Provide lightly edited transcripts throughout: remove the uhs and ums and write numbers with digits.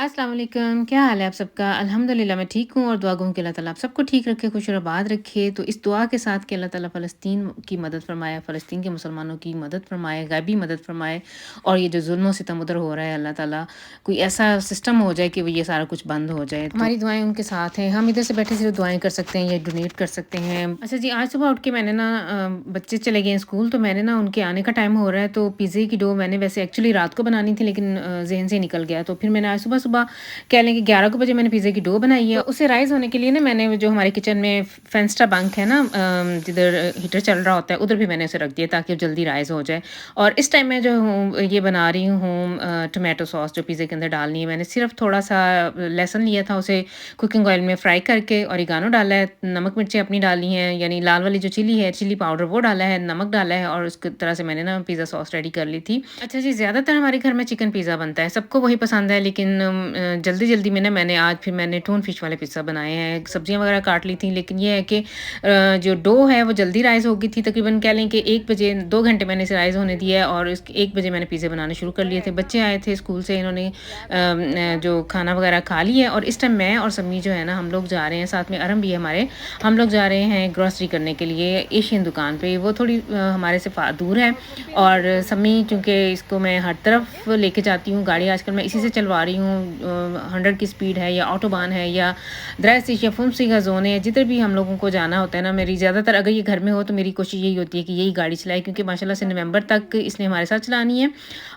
अस्सलाम वालेकुम, क्या हाल है आप सबका? अल्हम्दुलिल्लाह मैं ठीक हूँ और दुआ गो कि अल्लाह ताला आप सबको ठीक रखे, खुश और आबाद रखे। तो इस दुआ के साथ कि अल्लाह ताला फ़लस्तीन की मदद फ़रमाए, फ़लस्तीन के मुसलमानों की मदद फ़रमाए, गैबी मदद फ़रमाए और ये जो ज़ुल्म और सितम उधर हो रहा है, अल्लाह ताला कोई ऐसा सिस्टम हो जाए कि वो ये सारा कुछ बंद हो जाए। तो हमारी दुआएँ उनके साथ हैं। हम इधर से बैठे सिर्फ़ दुआएँ कर सकते हैं या डोनेट कर सकते हैं। अच्छा जी, आज सुबह उठ के मैंने ना बच्चे चले गए हैं स्कूल, तो मैंने ना उनके आने का टाइम हो रहा है, तो पिज़्ज़े की डो मैंने वैसे एक्चुअली रात को बनानी थी, लेकिन ज़हन से निकल गया। तो फिर मैंने आज सुबह-सुबह कह लें कि 11 को बजे मैंने पिज़्ज़े की डो बनाई है। तो उसे राइज़ होने के लिए ना मैंने जो हमारे किचन में फेंस्टा बंक है ना, जिधर हीटर चल रहा होता है उधर भी मैंने उसे रख दिया ताकि वो जल्दी राइज़ हो जाए। और इस टाइम मैं जो हूँ ये बना रही हूँ टोमेटो सॉस जो पिज़्ज़े के अंदर डालनी है। मैंने सिर्फ़ थोड़ा-सा लहसुन लिया था, उसे कुकिंग ऑयल में फ्राई करके ओरिगानो डाला है, नमक मिर्चें अपनी डाली हैं, यानी लाल वाली जो चिली है, चिली पाउडर वो डाला है, नमक डाला है और उसकी तरह से मैंने ना पिज़्ज़ा सॉस रेडी कर ली थी। अच्छा जी, ज़्यादातर हमारे घर में चिकन पिज़्ज़ा बनता है, सबको वही पसंद है, लेकिन जल्दी-जल्दी में ना मैंने टून फिश वाले पिज़्ज़ा बनाए हैं। सब्जियाँ वगैरह काट ली थी, लेकिन ये है कि जो डो है वो जल्दी राइज़ हो गई थी, तकरीबन कह लें कि 1 बजे 2 घंटे मैंने इसे राइज़ होने दिया है और इस 1 बजे मैंने पिज़्ज़ा बनाने शुरू कर लिए थे। बच्चे आए थे स्कूल से, इन्होंने जो खाना वगैरह खा लिया है और इस टाइम मैं और सम्मी जो है ना, हम लोग जा रहे हैं, साथ में अरम भी है हमारे। हम लोग जा रहे हैं ग्रोसरी करने के लिए एशियन दुकान पे। वो थोड़ी हमारे से दूर है और सम्मी चूँकि इसको मैं हर तरफ लेके जाती हूँ, गाड़ी आजकल मैं इसी से चलवा रही हूँ, 100 की स्पीड है या ऑटोबान है या द्राइसिश या फुमसी का ज़ोन है, जिधर भी हम लोगों को जाना होता है ना, मेरी ज़्यादातर अगर ये घर में हो तो मेरी कोशिश यही होती है कि यही गाड़ी चलाए, क्योंकि माशाल्लाह से नवंबर तक इसने हमारे साथ चलानी है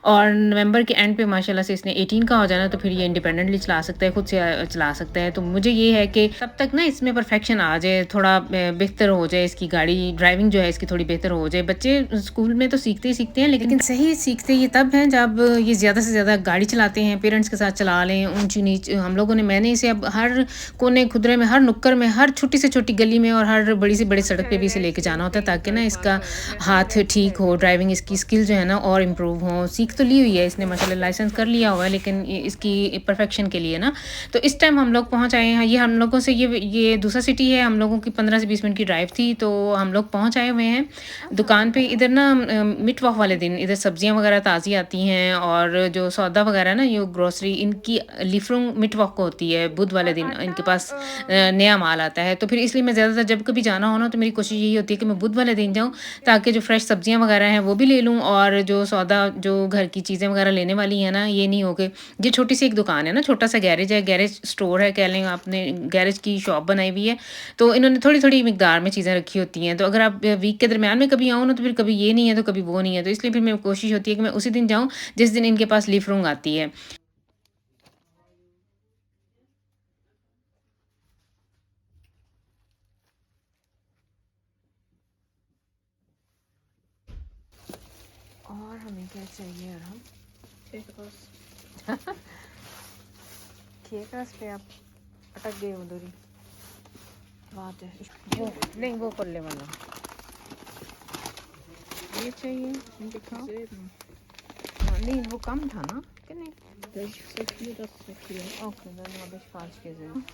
और नवंबर के एंड पे माशाल्लाह से इसने 18 का हो जाना, तो फिर ये इंडिपेंडेंटली चला सकता है, खुद से चला सकता है। तो मुझे ये है कि तब तक ना इसमें परफेक्शन आ जाए, थोड़ा बेहतर हो जाए, इसकी गाड़ी ड्राइविंग जो है इसकी थोड़ी बेहतर हो जाए। बच्चे स्कूल में तो सीखते ही सीखते हैं, लेकिन सही सीखते ये तब हैं जब ये ज़्यादा से ज़्यादा गाड़ी चलाते हैं, पेरेंट्स के साथ चला लें, ऊँची नीच हम लोगों ने मैंने इसे अब हर कोने खुदरे में, हर नुक्कड़ में, हर छोटी से छोटी गली में और हर बड़ी से बड़ी सड़क पे भी इसे लेके जाना होता है, ताकि ना इसका हाथ ठीक हो, ड्राइविंग इसकी स्किल जो है ना और इम्प्रूव हो। सीख तो ली हुई है इसने, माशाल्लाह लाइसेंस कर लिया हुआ है, लेकिन इसकी परफेक्शन के लिए ना, तो इस टाइम हम लोग पहुँच आए हैं। ये हम लोगों से ये दूसरा सिटी है, हम लोगों की 15 से 20 मिनट की ड्राइव थी, तो हम लोग पहुँच आए हुए हैं दुकान पे। इधर ना मिटवॉक वाले दिन इधर सब्जियां वगैरह ताज़ी आती हैं और जो सौदा वगैरह है ना, ये ग्रोसरी इनकी लिफ्रोंग मिटवॉक को होती है, बुध वाले दिन इनके पास नया माल आता है। तो फिर इसलिए मैं ज़्यादातर जब कभी जाना हो ना, तो मेरी कोशिश यही होती है कि मैं बुध वाले दिन जाऊँ, ताकि जो फ्रेश सब्जियां वगैरह हैं वो भी ले लूँ और जो सौदा जो घर की चीज़ें वगैरह लेने वाली है ना, ये नहीं हो के ये छोटी सी एक दुकान है ना, छोटा सा गैरेज है, गैरेज स्टोर है कह लें, आपने गैरेज की शॉप बनाई हुई है, तो इन्होंने थोड़ी-थोड़ी मिकदार में चीज़ें रखी होती हैं। तो अगर आप वीक के दरमियान में कभी आओ ना, तो फिर कभी ये नहीं है, तो कभी वो नहीं है। तो इसलिए फिर मेरी कोशिश होती है कि मैं उसी दिन जाऊँ, जिस दिन इनके पास लीफ रोंग आती है। और हमें क्या चाहिए, और हम खेत रस पे आप अटक गए उधर ही। बात है वो नहीं, वो पल्ले वाला ये चाहिए, दिखाओ। हाँ, नहीं वो कम था ना कि नहीं? Okay, dann habe ich falsch gesehen.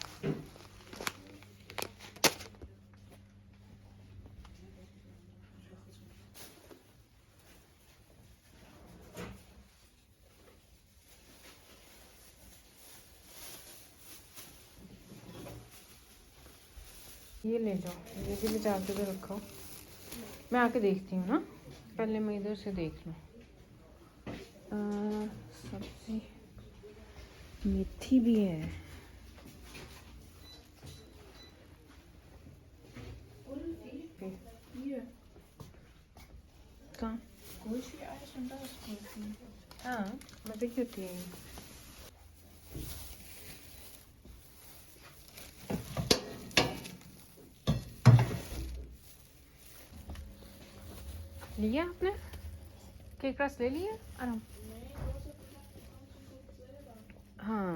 ये ले जाओ, ये भी ले जाके तो रखो, मैं आके देखती हूँ ना, पहले मैं इधर से देख लूँ। सब्जी मेथी भी है। कहाँ? हाँ, मैं देखी होती है। लिया आपने केक रस ले लिया आराम? हाँ,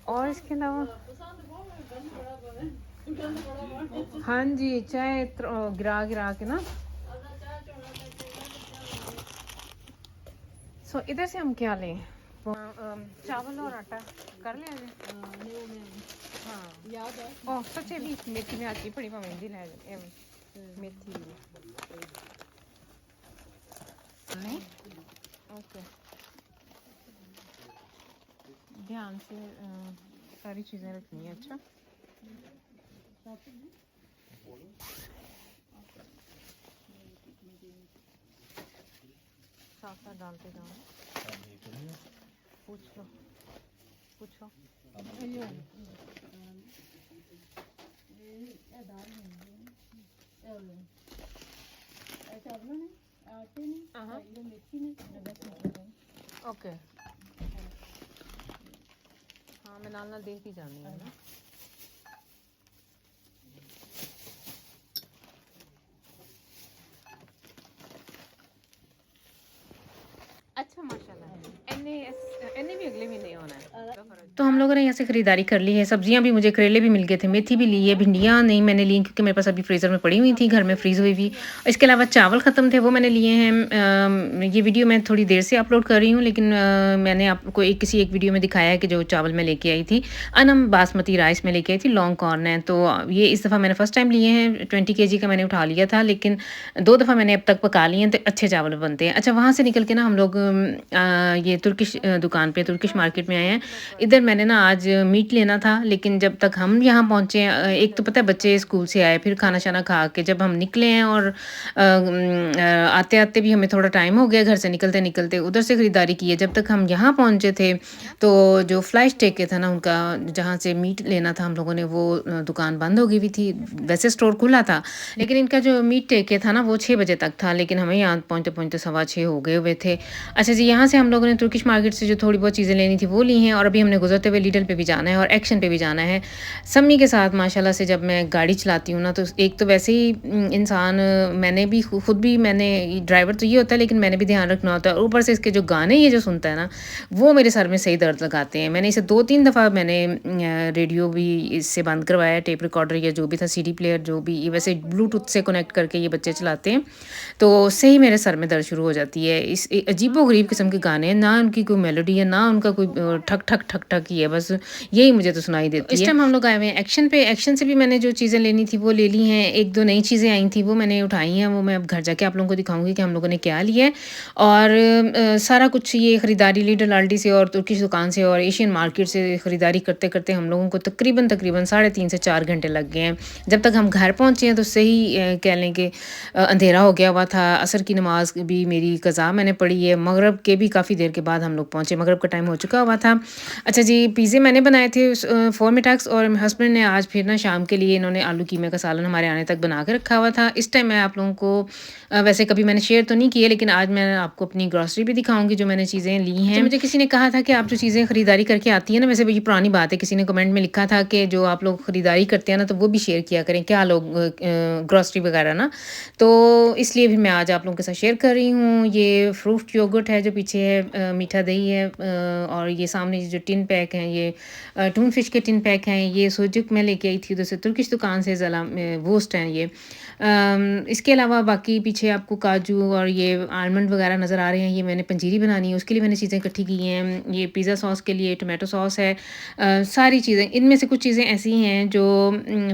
और इसके अलावा हाँ जी, चाय गिरा गिरा के ना। सो इधर से हम क्या लें? चावल और आटा कर लिया जी। हाँ याद है। ओह सच्चे भी मेथी में आती पड़ी मेहंदी ले मेथी नहीं। ओके ध्यान से सारी चीज़ें रखनी है। अच्छा, साथ साथ डालते जाओ। पूछ लो, पूछो। ओके, हाँ मैं नाल नाल देखती जानी है ना। अच्छा माशाल्लाह, एने भी अगले महीने होना है। तो हम लोगों ने यहाँ से ख़रीदारी कर ली है। सब्जियाँ भी, मुझे करेले भी मिल गए थे, मेथी भी ली है, भिंडियाँ नहीं मैंने ली क्योंकि मेरे पास अभी फ्रीज़र में पड़ी हुई थी, घर में फ्रीज़ हुई हुई। इसके अलावा चावल ख़त्म थे, वो मैंने लिए हैं। ये वीडियो मैं थोड़ी देर से अपलोड कर रही हूँ, लेकिन मैंने आपको किसी एक वीडियो में दिखाया है कि जो चावल मैं लेके आई थी, अनम बासमती राइस में लेके आई थी, लॉन्ग कॉर्न है। तो ये इस दफ़ा मैंने फ़र्स्ट टाइम लिए हैं। 20 kg का मैंने उठा लिया था, लेकिन 2 दफ़ा मैंने अब तक पका लिए हैं, तो अच्छे चावल बनते हैं। अच्छा, वहाँ से निकल के ना हम लोग ये तुर्किश दुकान पे, तुर्किश मार्केट में आए हैं। इधर मैंने ना आज मीट लेना था, लेकिन जब तक हम यहाँ पहुँचे, एक तो पता है बच्चे स्कूल से आए, फिर खाना शाना खा के जब हम निकले हैं और आते आते भी हमें थोड़ा टाइम हो गया घर से निकलते निकलते, उधर से ख़रीदारी की है। जब तक हम यहाँ पहुँचे थे तो जो फ्लैश टेके था ना उनका, जहाँ से मीट लेना था हम लोगों ने, वो दुकान बंद हो गई हुई थी। वैसे स्टोर खुला था, लेकिन इनका जो मीट टेके था ना वो 6 बजे तक था, लेकिन हमें यहाँ पहुँचते पहुँचते 6:15 हो गए हुए थे। अच्छा जी, यहाँ से हम लोगों ने तुर्किश मार्केट से जो थोड़ी बहुत चीज़ें लेनी थी वो ली हैं, और अभी हमने गुजरते हुए लीडल पे भी जाना है और एक्शन पे भी जाना है। सम्मी के साथ माशाल्लाह से जब मैं गाड़ी चलाती हूँ ना, तो एक तो वैसे ही इंसान, मैंने भी खुद भी, मैंने ड्राइवर तो ये होता है लेकिन मैंने भी ध्यान रखना होता है, और ऊपर से इसके जो गाने ये जो सुनता है ना, वो मेरे सर में सही दर्द लगाते हैं। मैंने इसे 2-3 दफ़ा मैंने रेडियो भी इससे बंद करवाया, टेप रिकॉर्डर या जो भी था, CD प्लेयर जो भी, ये वैसे ब्लूटूथ से कनेक्ट करके ये बच्चे चलाते हैं, तो उससे ही मेरे सर में दर्द शुरू हो जाती है। इस अजीबो-गरीब किस्म के गाने हैं, ना उनकी कोई मेलोडी है, ना उनका कोई ठक ठक ठक ठक ही है, बस यही मुझे तो सुनाई देती है। इस टाइम हम लोग आए हुए हैं एक्शन पे। एक्शन से भी मैंने जो चीज़ें लेनी थी वो ले ली हैं। 1-2 नई चीज़ें आई थी वो मैंने उठाई हैं, वो मैं अब घर जाके आप लोगों को दिखाऊँगी कि हम लोगों ने क्या लिया है। और सारा कुछ ये खरीदारी लिटिल अल्डी से और तुर्किश दुकान से और एशियन मार्केट से खरीदारी करते-करते हम लोगों को तकरीबन 3.5 से 4 घंटे लग गए हैं। जब तक हम घर पहुँचे हैं तो सही कह लें कि अंधेरा हो गया हुआ था। असर की नमाज़ भी मेरी कज़ा मैंने पढ़ी है। मगरिब के भी काफ़ी देर के बाद हम लोग पहुँचे, मगरिब का टाइम हो चुका हुआ था। अच्छा जी, पिज़्ज़े मैंने बनाए थे 4 मिनट्स, और मेरे हस्बैंड ने आज फिर ना शाम के लिए इन्होंने आलू कीमे का सालन हमारे आने तक बना के रखा हुआ था। इस टाइम मैं आप लोगों को वैसे कभी मैंने शेयर तो नहीं किए, लेकिन आज मैं आपको अपनी ग्रॉसरी भी दिखाऊँगी जो मैंने चीज़ें ली हैं। अच्छा, मुझे किसी ने कहा था कि आप जो चीज़ें खरीदारी करके आती हैं ना, वैसे ये पुरानी बात है, किसी ने कमेंट में लिखा था कि जो आप लोग खरीदारी करते हैं ना, तो वो भी शेयर किया करें, क्या लोग ग्रॉसरी वगैरह ना। तो इसलिए भी मैं आज आप लोगों के साथ शेयर कर रही हूँ। ये फ्रूट योगर्ट है जो पीछे है, मीठा दही है, और ये सामने जो टिन पैक हैं, ये टून फिश के टिन पैक हैं। ये सुजुक मैं लेके आई थी उधर से, तुर्किश दुकान से, ज़ला वोस्ट हैं ये। इसके अलावा बाकी पीछे आपको काजू और ये आलमंड वगैरह नज़र आ रहे हैं। ये मैंने पंजीरी बनानी है, उसके लिए मैंने चीज़ें इकट्ठी की हैं। ये पिज़्ज़ा सॉस के लिए टोमेटो सॉस है। सारी चीज़ें, इनमें से कुछ चीज़ें ऐसी हैं जो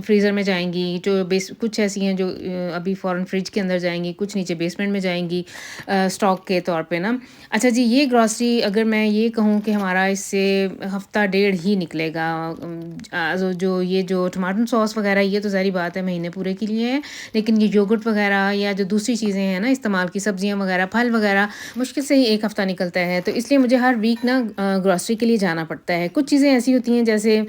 फ्रीज़र में जाएँगी, जो कुछ ऐसी हैं जो अभी फ़ौरन फ्रिज के अंदर जाएँगी, कुछ नीचे बेसमेंट में जाएँगी स्टॉक के तौर पे ना। अच्छा जी, ये ग्रॉसरी अगर मैं ये कहूँ कि हमारा इससे हफ़्ता डेढ़ ही निकलेगा। जो ये जो टमाटर सॉस वगैरह, ये तो ज़ाहिर बात है महीने पूरे के लिए है, लेकिन ये योगर्ट वगैरह या जो दूसरी चीज़ें हैं ना इस्तेमाल की, सब्जियाँ वगैरह, फल वगैरह, मुश्किल से ही 1 हफ़्ता निकलता है। तो इसलिए मुझे हर वीक ना ग्रॉसरी के लिए जाना पड़ता है। कुछ चीज़ें ऐसी होती हैं जैसे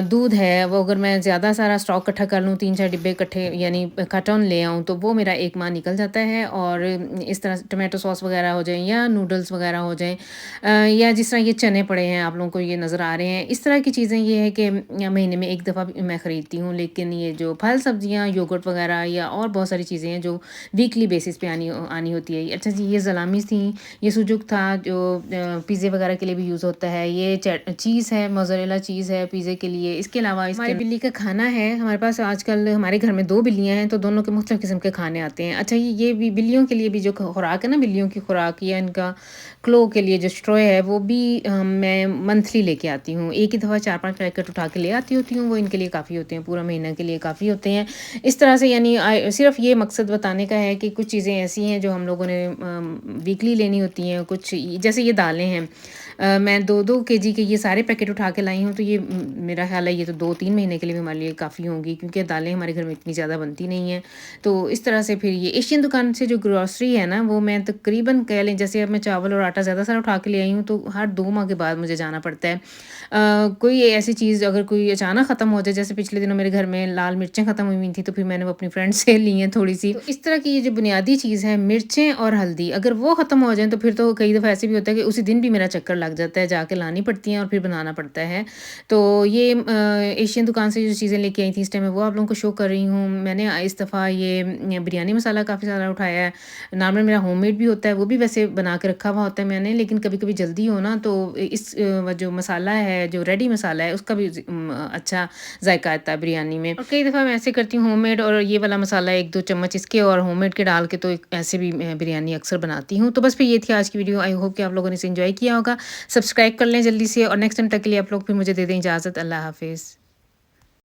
दूध है, वो अगर मैं ज़्यादा सारा स्टॉक इकट्ठा कर लूँ, 3-4 डिब्बे इकट्ठे यानी कार्टन ले आऊँ, तो वो मेरा 1 माह निकल जाता है। और इस तरह टोमेटो सॉस वगैरह हो जाएँ या नूडल्स वगैरह हो जाएँ, या जिस तरह ये चने पड़े हैं आप लोगों को ये नज़र आ रहे हैं, इस तरह की चीज़ें ये है कि महीने में 1 दफ़ा मैं ख़रीदती हूँ। लेकिन ये जो फल सब्जियाँ, योगर्ट वगैरह या और बहुत सारी चीज़ें हैं जो वीकली बेसिस पे आनी होती है। अच्छा जी, ये सलामी थी, ये सुजुक था जो पिज़्ज़े वगैरह के लिए भी यूज़ होता है। ये चीज़ है, मोज़रेला चीज़ है पिज़्ज़े के लिए। इसके अलावा हमारी बिल्ली का खाना है। हमारे पास आजकल हमारे घर में 2 बिल्लियाँ हैं, तो दोनों के मुख्तलिफ़ किस्म के खाने आते हैं। अच्छा, ये भी बिल्लियों के लिए भी जो खुराक है ना, बिल्लियों की खुराक या इनका क्लो के लिए जो स्ट्रॉ है, वो भी मैं मंथली लेके आती हूँ। एक ही दफ़ा 4-5 पैकेट उठा के ले आती होती हूँ, वो इनके लिए काफ़ी होते हैं, पूरा महीना के लिए काफ़ी होते हैं। इस तरह से यानी सिर्फ़ ये मकसद बताने का है कि कुछ चीज़ें ऐसी हैं जो हम लोगों ने वीकली लेनी होती हैं। कुछ जैसे ये दालें हैं, मैं 2-2 केजी के ये सारे पैकेट उठा के लाई हूँ, तो ये मेरा ख़्याल है ये तो 2-3 महीने के लिए भी हमारे लिए काफ़ी होंगी, क्योंकि दालें हमारे घर में इतनी ज़्यादा बनती नहीं हैं। तो इस तरह से फिर ये एशियन दुकान से जो ग्रॉसरी है ना, वो मैं तकरीबन कह लें, जैसे अब मैं चावल और आटा ज़्यादा सारा उठा के ले आई हूँ, तो हर 2 माह के बाद मुझे जाना पड़ता है। कोई ऐसी चीज़ अगर कोई अचानक ख़त्म हो जाए, जैसे पिछले दिनों मेरे घर में लाल मिर्चें ख़त्म हुई थी, तो फिर मैंने वो अपनी फ्रेंड से ली हैं थोड़ी-सी। तो इस तरह की ये जो बुनियादी चीज़ है, मिर्चें और हल्दी, अगर वो ख़त्म हो जाएँ, तो फिर तो कई दफ़ा ऐसे भी होता है कि उसी दिन भी मेरा चक्कर लग जाता है, जाके लानी पड़ती हैं और फिर बनाना पड़ता है। तो ये एशियन दुकान से जो चीज़ें लेके आई थी इस टाइम में, वो आप लोगों को शो कर रही हूँ। मैंने इस दफ़ा ये बिरयानी मसाला काफ़ी सारा उठाया है। नॉर्मल मेरा होममेड भी होता है, वो भी वैसे बना के रखा हुआ होता है मैंने, लेकिन कभी-कभी जल्दी हो ना, तो इस जो मसाला है, जो रेडी मसाला है, उसका भी अच्छा ज़ायका आता है बिरयानी में। और कई दफ़ा मैं ऐसे करती हूँ, होममेड और ये वाला मसाला 1-2 चम्मच इसके और होममेड के डाल के, तो ऐसे भी मैं बिरयानी अक्सर बनाती हूँ। तो बस फिर ये थी आज की वीडियो। आई होप कि आप लोगों ने इसे एन्जॉय किया होगा। सब्सक्राइब कर लें जल्दी से, और नेक्स्ट टाइम तक के लिए आप लोग फिर मुझे दे दें इजाज़त। अल्लाह हाफ़िज़।